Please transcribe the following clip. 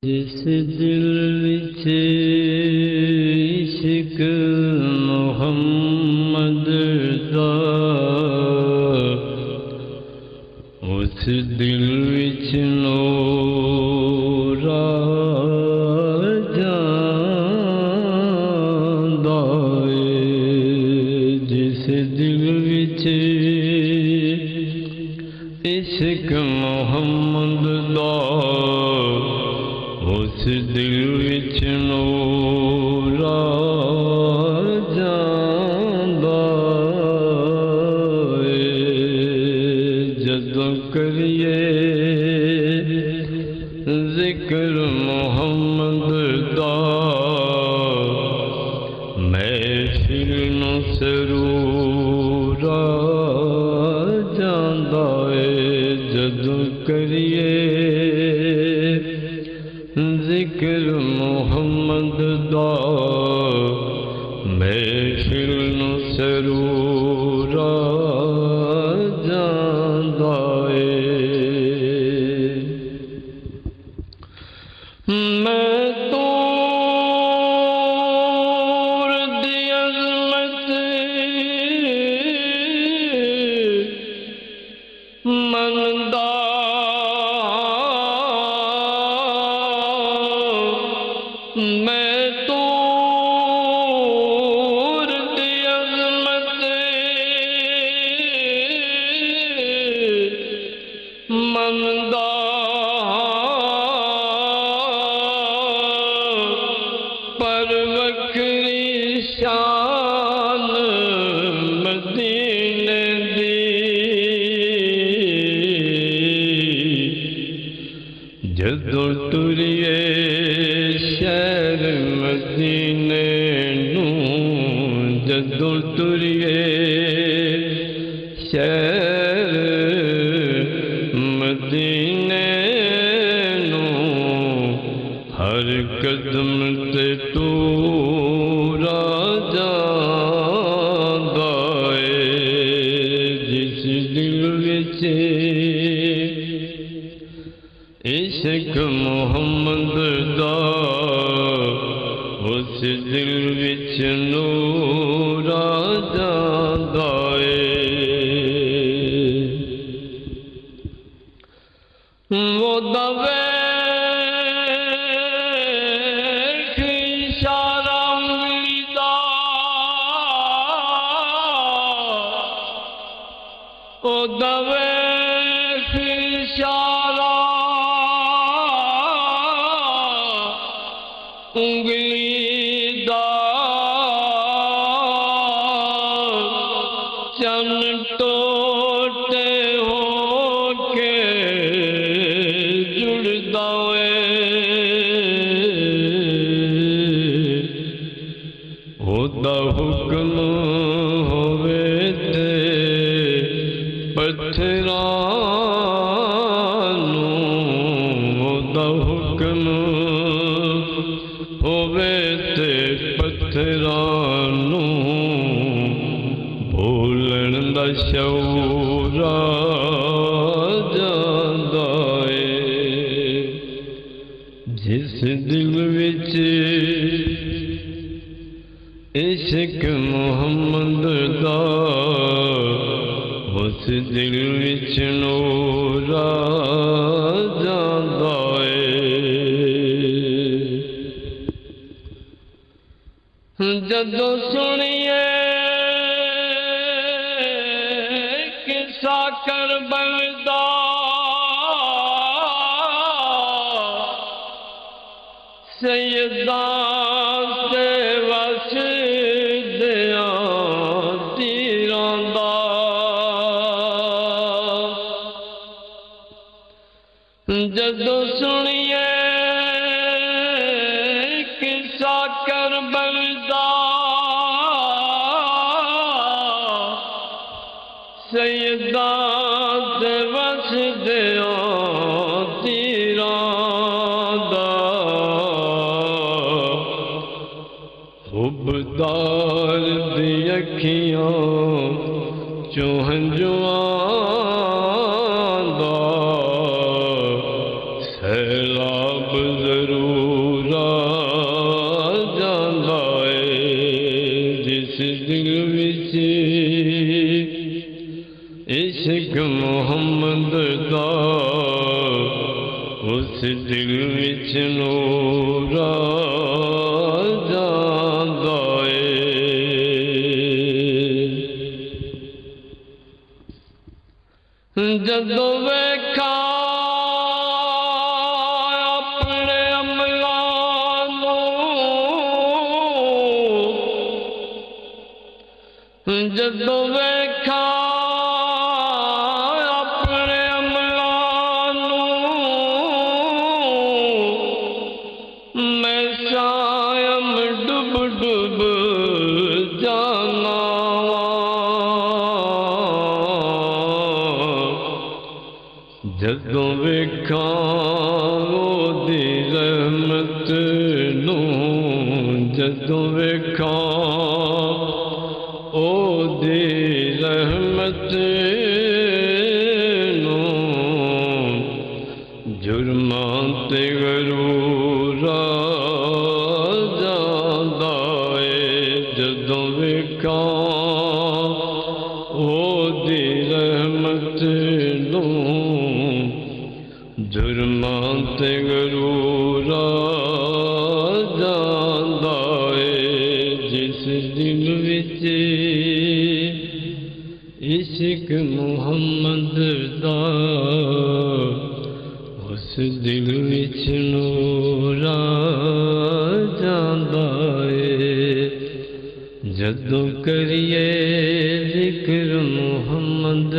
जिस दिल विच इश्क मोहम्मद दा, उस दिल विच नूर आ जांदा है। जिस दिल विच इश्क मोहम्मद दा, उस दिल विच नूर आ जांदा है। जदों करिए जिक्र मोहम्मद दा, महफिल नूं सरूर आ जांदा है। जदों करिए जिक्र मोहम्मद दा, महफिल नूं सरूर आ जांदा है। मैं तूर दी अज़मत मनदा, मैं तूर दी अज़मत मनदा, पर वक्री शान मदीने दी। जदों तुरिए शहर मदीने नूं, जदों तुरिए शहर मदीने नूं, हर कदम ते टूर आ जांदा है। जिस दिल विच इश्क मोहम्मद दा, उस दिल विच नूर आ जांदा है। वो वेख इशारा उंगली दा, ओ वेख इशारा उंगली दा, चन टोटे होके जुड़दा है। ओदा हुक्म होवे ते पत्थरां नूं, ओदा हुक्म होवे ते पत्थरां नूं, भूलण दा शऊर आ जांदा है। जिस दिल विच इश्क मोहम्मद दा, उस दिल विच नूर आ जांदा है। जदों सुनिए किस्सा करबल दा, सैयदां ते वसदियां तीरां दा। जदों सुनिए किस्सा करबल दा, सैयदां ते वसदियां तीरां दा। हुब्बदार दी अखियां चों हंजुआं दा, सैलाब जरूर ਦਿਲ ਵਿੱਚ ਨੂਰ ਆ ਜਾਂਦਾ ਏ। ਜਦੋਂ ਵੇਖਾਂ ਆਪਣੇ ਅਮਲਾਂ ਨੂੰ, ਜਦੋਂ ਵੇਖਾਂ ਆਪਣੇ ਅਮਲਾਂ ਨੂੰ, ਮੈਂ ਸ਼ਾਇਮ ਡੁੱਬ ਡੁੱਬ ਜਾਨਾ ਜਦੋਂ ਵੇਖਾਂ ਉਹਦੀ ਰਹਿਮਤ ਨੂੰ, ਜਦੋਂ ਵੇਖਾਂ ਉਹਦੀ ਰਹਿਮਤ ਨੂੰ, ਜੁਰਮਾਂ ਤੇ ਗਰੂਰ ਆ ਜਾਂਦਾ ਏ। ਜਦੋਂ ਵੇਖਾਂ ਉਹਦੀ ਰਹਿਮਤ ਨੂੰ, ਜੁਰਮਾਂ ਤੇ ਗਰੂਰ ਆ ਜਾਂਦਾ ਏ। ਜਿਸ ਦਿਲ ਵਿੱਚ ਇਸ਼ਕ ਮੁਹੰਮਦ ਦਾ, ਉਸ ਦਿਲ ਵਿੱਚ ਨੂਰ ਆ ਜਾਂਦਾ ਏ। ਜਦੋਂ ਕਰੀਏ ਜ਼ਿਕਰ ਮੁਹੰਮਦ